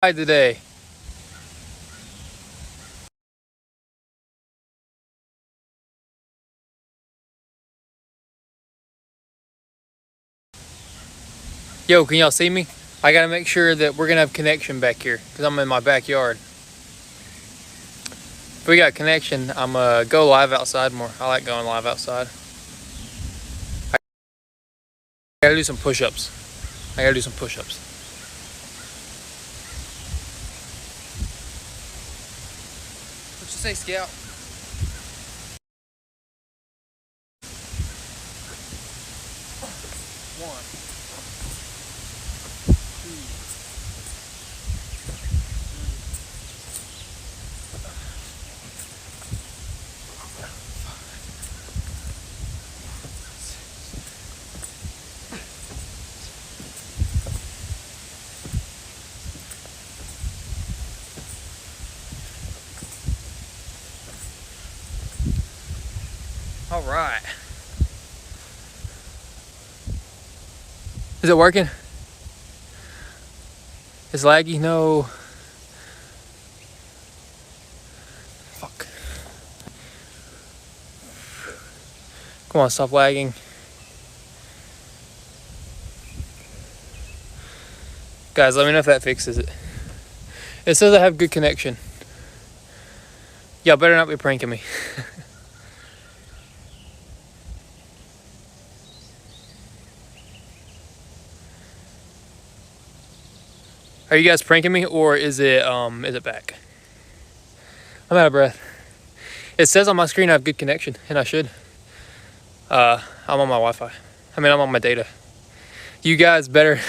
Hi today. Yo, can y'all see me? I gotta make sure that we're gonna have connection back here because I'm in my backyard. If we got connection, I'm go live outside more. I like going live outside. I gotta do some push-ups. I gotta do some push-ups. What you say, Scout? One, two, all right. Is it working? It's laggy? No. Fuck. Come on, stop lagging. Guys, let me know if that fixes it. It says I have good connection. Y'all better not be pranking me. Are you guys pranking me or is it back? I'm out of breath. It says on my screen I have good connection and I should. I'm on my Wi-Fi. I'm on my data. You guys better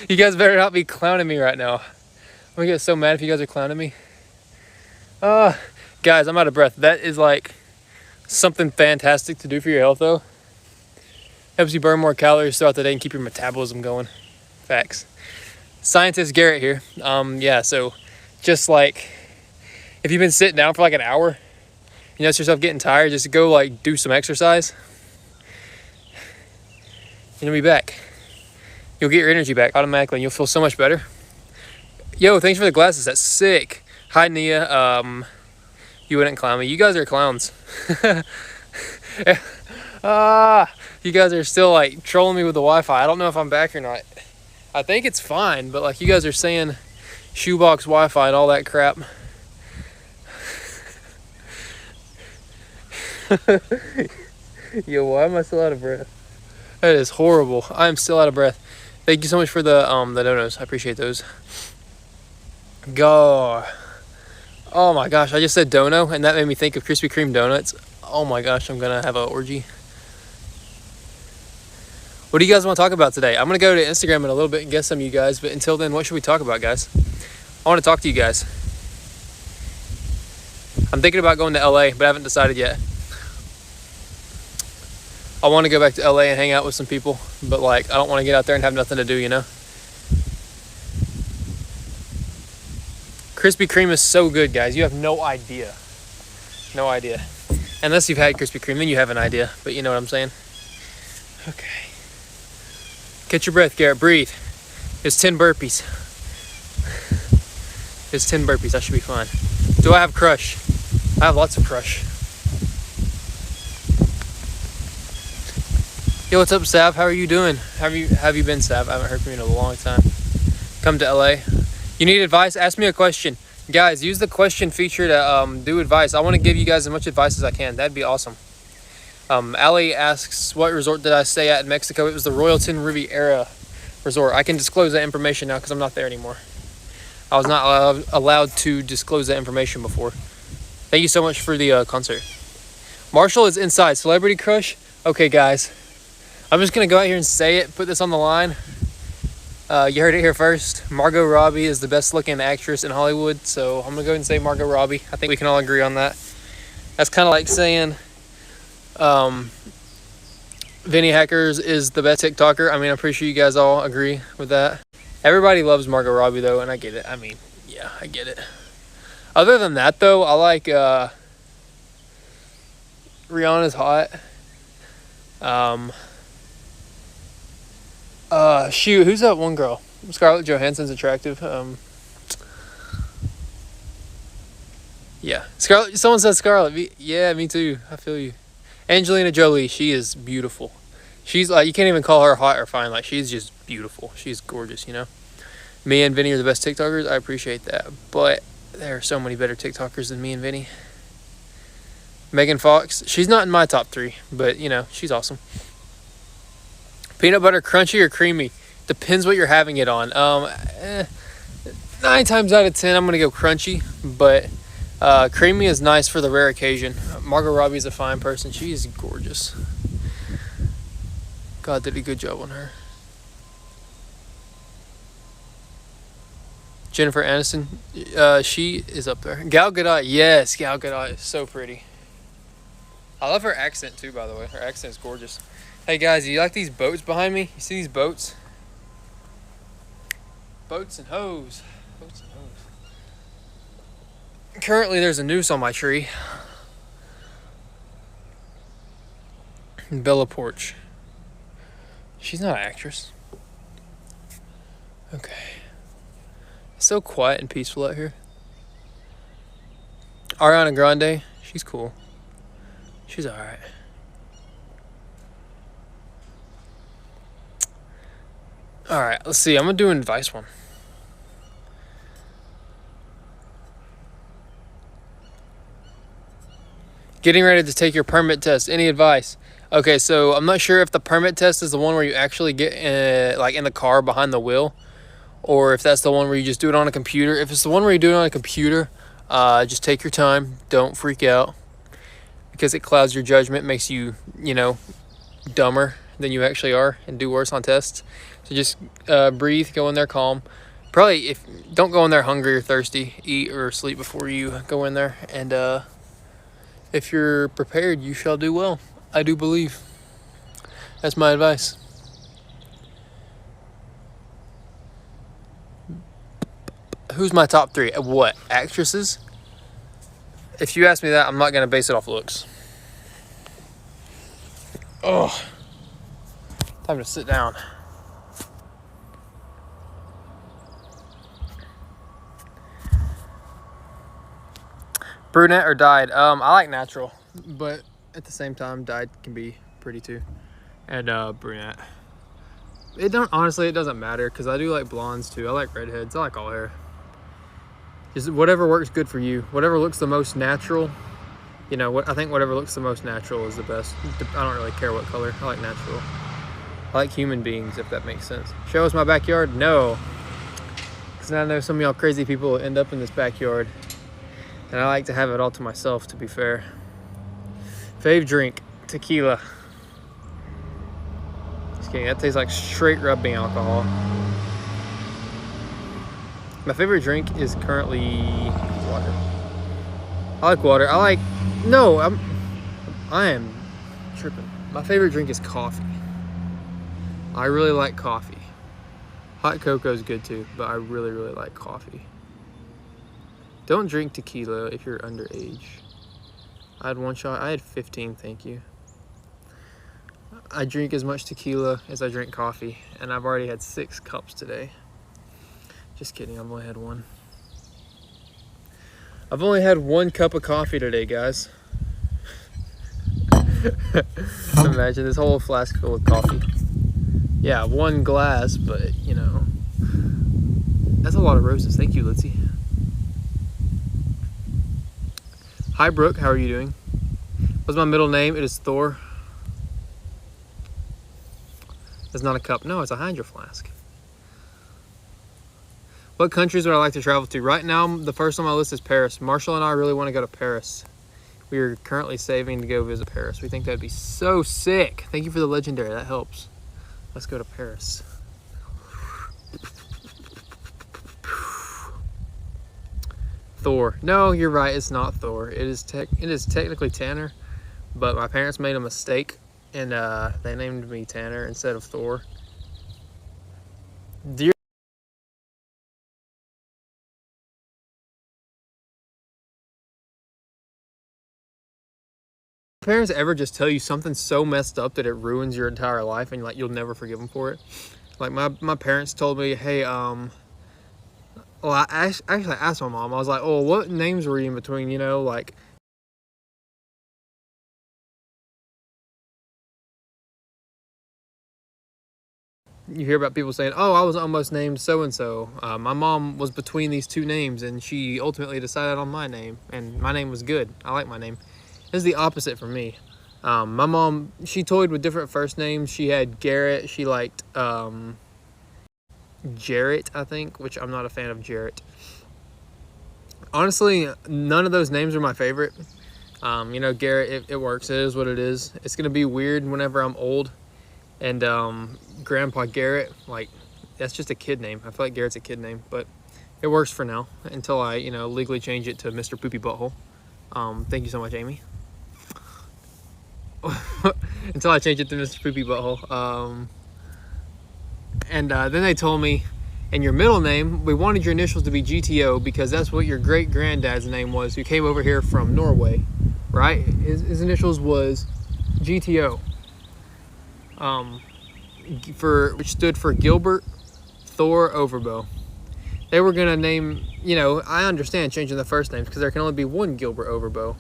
you guys better not be clowning me right now. I'm gonna get so mad if you guys are clowning me. Guys, I'm out of breath. That is like something fantastic to do for your health though. Helps you burn more calories throughout the day and keep your metabolism going. Facts. Scientist Garrett here. Yeah, so just like if you've been sitting down for like an hour, you notice yourself getting tired, just go like do some exercise and you'll be back. You'll get your energy back automatically and you'll feel so much better. Yo, thanks for the glasses. That's sick. Hi, Nia. You wouldn't clown me. You guys are clowns. You guys are still like trolling me with the Wi-Fi. I don't know if I'm back or not. I think it's fine, but like you guys are saying shoebox Wi-Fi and all that crap. Yo, why am I still out of breath? That is horrible. I am still out of breath. Thank you so much for the donos. I appreciate those. Go. Oh my gosh, I just said dono and that made me think of Krispy Kreme donuts. Oh my gosh, I'm gonna have an orgy. What do you guys want to talk about today? I'm gonna go to Instagram in a little bit and get some of you guys, but until then, what should we talk about, guys? I want to talk to you guys. I'm thinking about going to LA, but I haven't decided yet. I want to go back to LA and hang out with some people, but like I don't want to get out there and have nothing to do, you know? Krispy Kreme is so good, guys. You have no idea. No idea. Unless you've had Krispy Kreme, then you have an idea, but you know what I'm saying? Okay. Catch your breath, Garrett. Breathe. It's 10 burpees. It's 10 burpees. That should be fine. Do I have crush? I have lots of crush. Yo, what's up, Sav? How are you doing? Have you been, Sav? I haven't heard from you in a long time. Come to LA. You need advice? Ask me a question. Guys, use the question feature to do advice. I want to give you guys as much advice as I can. That'd be awesome. Ali asks, what resort did I stay at in Mexico? It was the Royalton Riviera Resort. I can disclose that information now because I'm not there anymore. I was not allowed to disclose that information before. Thank you so much for the concert. Marshall is inside. Celebrity crush? Okay, guys. I'm just going to go out here and say it. Put this on the line. You heard it here first. Margot Robbie is the best looking actress in Hollywood. So I'm going to go ahead and say Margot Robbie. I think we can all agree on that. That's kind of like saying Vinny Hackers is the best TikToker. I'm pretty sure you guys all agree with that. Everybody loves Margot Robbie though, and I get it. Yeah, I get it. Other than that though, I like Rihanna's hot. Shoot, who's that one girl? Scarlett Johansson's attractive. Yeah. Scarlett. Someone said Scarlett. Yeah, me too. I feel you. Angelina Jolie. She is beautiful. She's like, you can't even call her hot or fine. Like, she's just beautiful. She's gorgeous, you know? Me and Vinny are the best TikTokers. I appreciate that. But there are so many better TikTokers than me and Vinny. Megan Fox. She's not in my top 3, but, you know, she's awesome. Peanut butter crunchy or creamy? Depends what you're having it on. 9 times out of 10, I'm going to go crunchy. But creamy is nice for the rare occasion. Margot Robbie is a fine person. She is gorgeous. God did a good job on her. Jennifer Aniston, she is up there. Gal Gadot, yes, Gal Gadot is so pretty. I love her accent too, by the way. Her accent is gorgeous. Hey guys, you like these boats behind me? You see these boats? Boats and hoes. Boats and hoes. Currently, there's a noose on my tree. Bella Porch. She's not an actress. Okay. It's so quiet and peaceful out here. Ariana Grande. She's cool. She's alright. Alright, let's see. I'm going to do an advice one. Getting ready to take your permit test. Any advice? Okay, so I'm not sure if the permit test is the one where you actually get like in the car behind the wheel, or if that's the one where you just do it on a computer. If it's the one where you do it on a computer, just take your time. Don't freak out, because it clouds your judgment, makes you, you know, dumber than you actually are, and do worse on tests. So just breathe, go in there calm. Probably don't go in there hungry or thirsty. Eat or sleep before you go in there, and if you're prepared, you shall do well. I do believe. That's my advice. Who's my top 3? What? Actresses? If you ask me that, I'm not going to base it off looks. Oh. Time to sit down. Brunette or dyed? I like natural, but at the same time, dyed can be pretty too. And brunette. It doesn't matter, because I do like blondes too. I like redheads. I like all hair. Just whatever works good for you. Whatever looks the most natural. You know what? I think whatever looks the most natural is the best. I don't really care what color. I like natural. I like human beings, if that makes sense. Show us my backyard? No. Because I know some of y'all crazy people will end up in this backyard. And I like to have it all to myself, to be fair. Fave drink, tequila. Just kidding, that tastes like straight rubbing alcohol. My favorite drink is currently water. I like water. I am tripping. My favorite drink is coffee. I really like coffee. Hot cocoa is good too, but I really, really like coffee. Don't drink tequila if you're underage. I had 1 shot. I had 15, thank you. I drink as much tequila as I drink coffee, and I've already had 6 cups today. Just kidding, I've only had 1. I've only had 1 cup of coffee today, guys. Imagine this whole flask full of coffee. Yeah, 1 glass, but, you know. That's a lot of roses. Thank you, Litzy. Hi, Brooke. How are you doing? What's my middle name? It is Thor. It's not a cup. No, it's a Hydro Flask. What countries would I like to travel to? Right now, the first on my list is Paris. Marshall and I really want to go to Paris. We are currently saving to go visit Paris. We think that'd be so sick. Thank you for the legendary. That helps. Let's go to Paris. Thor. No, you're right. It's not Thor. It is technically Tanner, but my parents made a mistake, and they named me Tanner instead of Thor. Do your parents ever just tell you something so messed up that it ruins your entire life, and like you'll never forgive them for it? Like my parents told me, hey, Well, I actually asked my mom. I was like, "Oh, what names were you in between?" You know, like you hear about people saying, "Oh, I was almost named so and so." My mom was between these two names, and she ultimately decided on my name, and my name was good. I like my name. It's the opposite for me. My mom, she toyed with different first names. She had Garrett. She liked Jarrett, I think, which I'm not a fan of Jarrett. Honestly, none of those names are my favorite. You know, Garrett, it works. It is what it is. It's gonna be weird whenever I'm old, and Grandpa Garrett, like, that's just a kid name. I feel like Garrett's a kid name, but it works for now until I, you know, legally change it to Mr. Poopy Butthole. Thank you so much, Amy. Until I change it to Mr. Poopy Butthole. And then they told me, and your middle name, we wanted your initials to be GTO because that's what your great granddad's name was, who came over here from Norway, right? His initials was GTO, which stood for Gilbert Thor Overboe. They were gonna name, you know, I understand changing the first names because there can only be one Gilbert Overboe,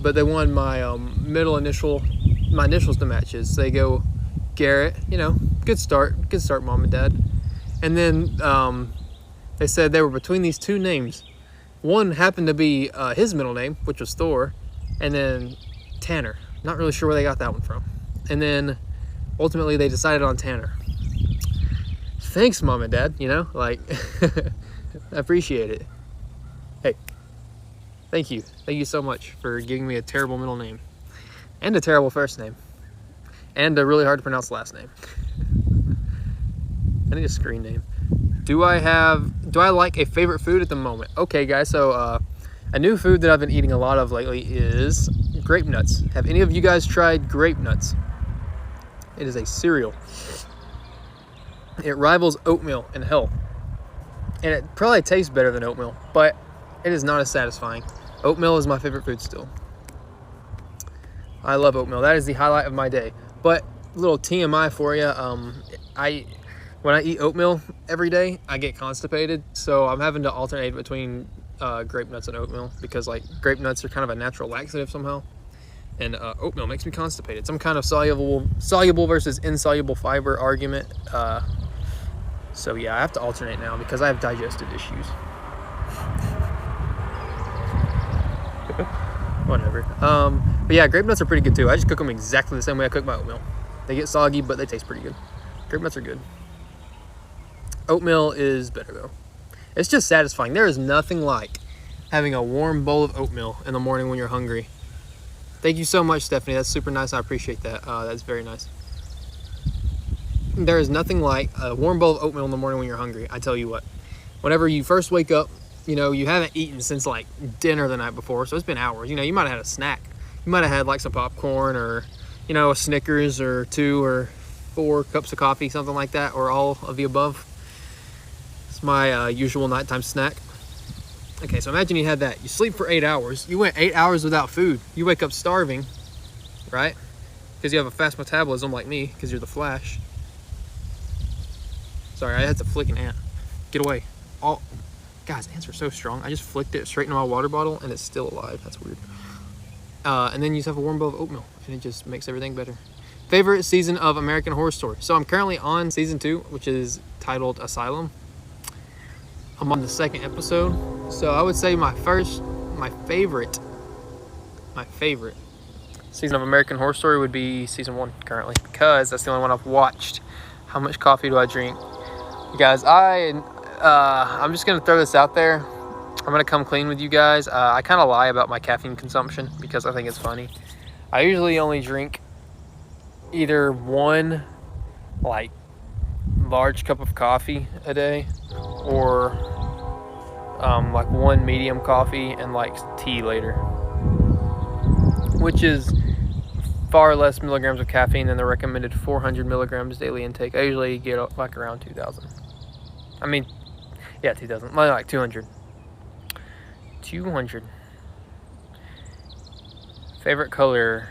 but they wanted my middle initial, my initials to match his. So they go Garrett, you know, good start, mom and dad. And then they said they were between these two names. One happened to be his middle name, which was Thor, and then Tanner. Not really sure where they got that one from. And then ultimately they decided on Tanner. Thanks, mom and dad, you know, like, I appreciate it. Hey, thank you. Thank you so much for giving me a terrible middle name and a terrible first name and a really hard to pronounce last name. I need a screen name. Do I like a favorite food at the moment? Okay, guys, so a new food that I've been eating a lot of lately is grape nuts. Have any of you guys tried grape nuts? It is a cereal. It rivals oatmeal in health. And it probably tastes better than oatmeal, but it is not as satisfying. Oatmeal is my favorite food still. I love oatmeal. That is the highlight of my day. But little TMI for you, when I eat oatmeal every day, I get constipated. So I'm having to alternate between grape nuts and oatmeal because, like, grape nuts are kind of a natural laxative somehow, and oatmeal makes me constipated. Some kind of soluble versus insoluble fiber argument. So yeah, I have to alternate now because I have digestive issues. Whatever. But yeah, grape nuts are pretty good too. I just cook them exactly the same way I cook my oatmeal. They get soggy, but they taste pretty good. Grape nuts are good. Oatmeal is better though. It's just satisfying. There is nothing like having a warm bowl of oatmeal in the morning when you're hungry. Thank you so much, Stephanie. That's super nice. I appreciate that. That's very nice. There is nothing like a warm bowl of oatmeal in the morning when you're hungry. I tell you what. Whenever you first wake up, you know, you haven't eaten since like dinner the night before, so it's been hours. You know, you might have had a snack. You might have had like some popcorn or, you know, a Snickers or 2 or 4 cups of coffee, something like that, or all of the above. It's my usual nighttime snack. Okay, so imagine you had that. You sleep for 8 hours. You went 8 hours without food. You wake up starving, right? Because you have a fast metabolism like me, because you're the Flash. Sorry, I had to flick an ant. Get away. Oh, guys, ants are so strong. I just flicked it straight into my water bottle, and it's still alive. That's weird. And then you just have a warm bowl of oatmeal, and it just makes everything better. Favorite season of American Horror Story. So I'm currently on season 2, which is titled Asylum. I'm on the 2nd episode. So I would say my favorite season of American Horror Story would be season 1 currently, because that's the only one I've watched. How much coffee do I drink? You guys, I'm just gonna throw this out there. I'm gonna come clean with you guys. I kind of lie about my caffeine consumption because I think it's funny. I usually only drink either one like large cup of coffee a day, or like one medium coffee and like tea later, which is far less milligrams of caffeine than the recommended 400 milligrams daily intake. I usually get like around 2,000. I mean, yeah, 2,000, like 200. 200. Favorite color.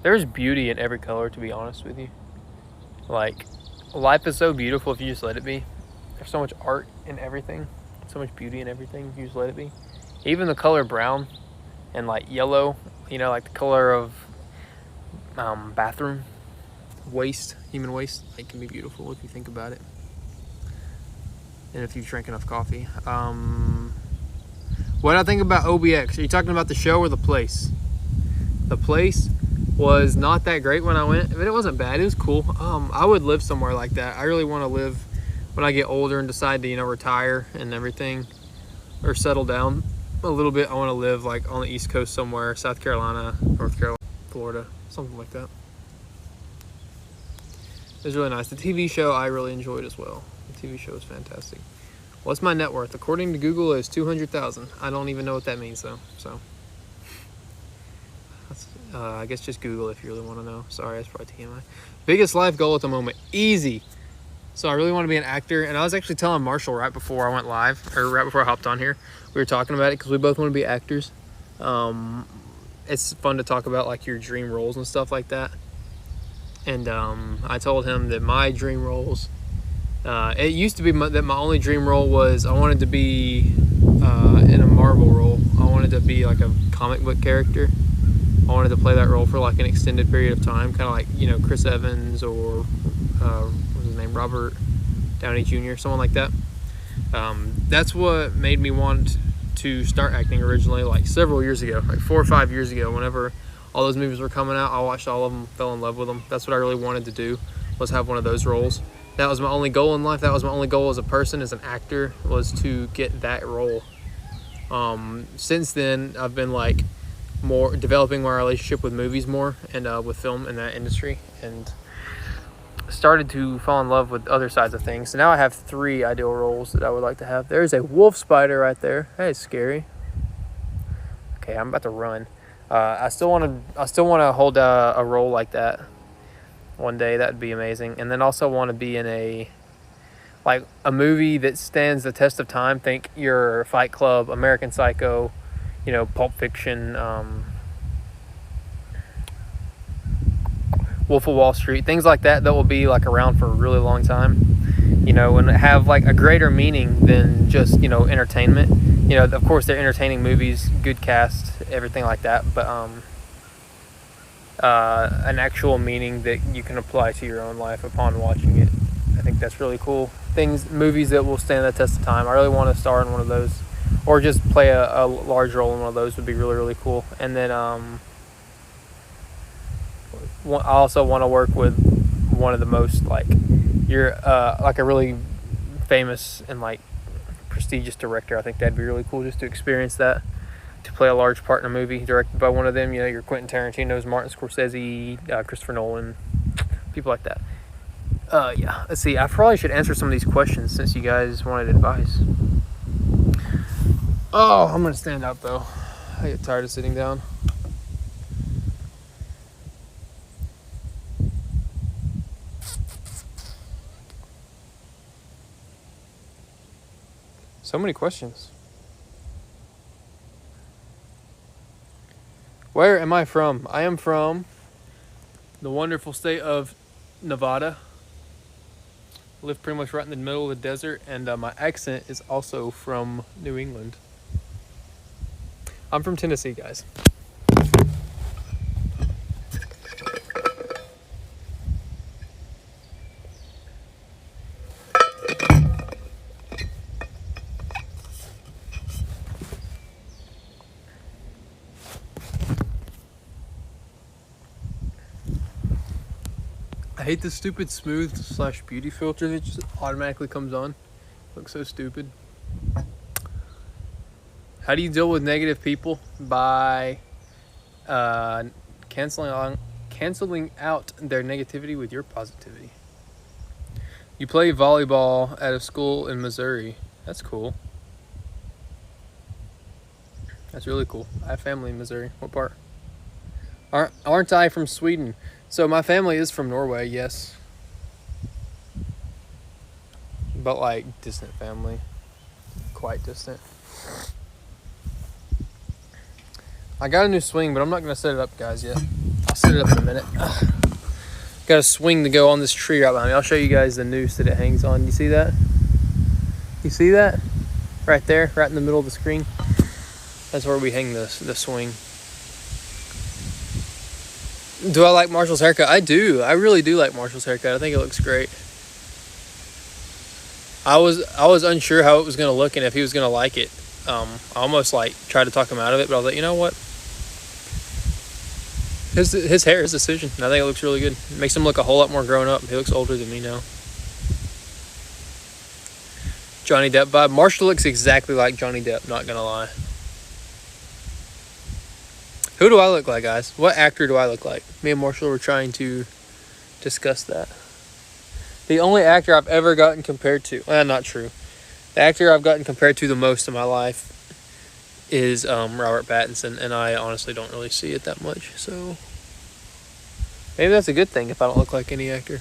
There's beauty in every color, to be honest with you. Like, life is so beautiful if you just let it be. There's so much art in everything, so much beauty in everything. If you just let it be. Even the color brown and like yellow, you know, like the color of bathroom waste, human waste, it can be beautiful if you think about it. And if you drink enough coffee. What I think about OBX? Are you talking about the show or the place? The place was not that great when I went, but it wasn't bad. It was cool. I would live somewhere like that. I really want to live when I get older and decide to, you know, retire and everything, or settle down a little bit. I want to live like on the East Coast somewhere, South Carolina, North Carolina, Florida, something like that. It was really nice. The TV show I really enjoyed as well. The TV show is fantastic. What's my net worth? According to Google, is 200,000. I don't even know what that means though. So, I guess just Google if you really want to know. Sorry, that's probably TMI. Biggest life goal at the moment? Easy. So I really want to be an actor, and I was actually telling Marshall right before I went live, or right before I hopped on here. We were talking about it because we both want to be actors. It's fun to talk about like your dream roles and stuff like that. And I told him that my dream roles, it used to be that my only dream role was I wanted to be in a Marvel role. I wanted to be like a comic book character. I wanted to play that role for like an extended period of time, kind of like, you know, Chris Evans or what's his name, Robert Downey Jr., someone like that. That's what made me want to start acting originally, like several years ago, like 4 or 5 years ago. Whenever all those movies were coming out, I watched all of them, fell in love with them. That's what I really wanted to do, was have one of those roles. That was my only goal in life. That was my only goal as a person, as an actor, was to get that role. Since then, I've been like more developing my relationship with movies more, and with film in that industry, and started to fall in love with other sides of things. So now I have 3 ideal roles that I would like to have. There's a wolf spider right there. Hey, it's scary. Okay, I'm about to run. I still want to hold a role like that one day. That'd be amazing. And then also want to be in a movie that stands the test of time. Think your Fight Club, American Psycho, you know, Pulp Fiction, Wolf of Wall Street, things like that will be like around for a really long time, you know, and have like a greater meaning than just, you know, entertainment. You know, of course they're entertaining movies, good cast, everything like that, but an actual meaning that you can apply to your own life upon watching it. I think that's really cool. Movies that will stand the test of time. I really want to star in one of those, or just play a large role in one of those would be really, really cool. And then I also want to work with one of the most like a really famous and like prestigious director. I think that'd be really cool just to experience that, to play a large part in a movie directed by one of them. You know, your Quentin Tarantino's, Martin Scorsese, Christopher Nolan, people like that. Yeah, let's see. I probably should answer some of these questions since you guys wanted advice. Oh, I'm gonna stand up though. I get tired of sitting down. So many questions. Where am I from? I am from the wonderful state of Nevada. I live pretty much right in the middle of the desert, and my accent is also from New England. I'm from Tennessee, guys. I hate the stupid smooth / beauty filter that just automatically comes on. Looks so stupid. How do you deal with negative people? By canceling out their negativity with your positivity. You play volleyball at a school in Missouri. That's cool. That's really cool. I have family in Missouri. What part? Aren't I from Sweden? So my family is from Norway, yes. But like distant family. Quite distant. I got a new swing, but I'm not going to set it up, guys, yet. I'll set it up in a minute. Got a swing to go on this tree right behind me. I'll show you guys the noose that it hangs on. You see that? You see that? Right there, right in the middle of the screen. That's where we hang the swing. Do I like Marshall's haircut? I do. I really do like Marshall's haircut. I think it looks great. I was unsure how it was gonna look and if he was gonna like it. I almost like tried to talk him out of it, but I was like, you know what? His hair, his decision. And I think it looks really good. It makes him look a whole lot more grown up. He looks older than me now. Johnny Depp vibe. Marshall looks exactly like Johnny Depp, not gonna lie. Who do I look like, guys? What actor do I look like? Me and Marshall were trying to discuss that. The only actor I've ever gotten compared to... Well, not true. The actor I've gotten compared to the most in my life is Robert Pattinson, and I honestly don't really see it that much, so maybe that's a good thing if I don't look like any actor.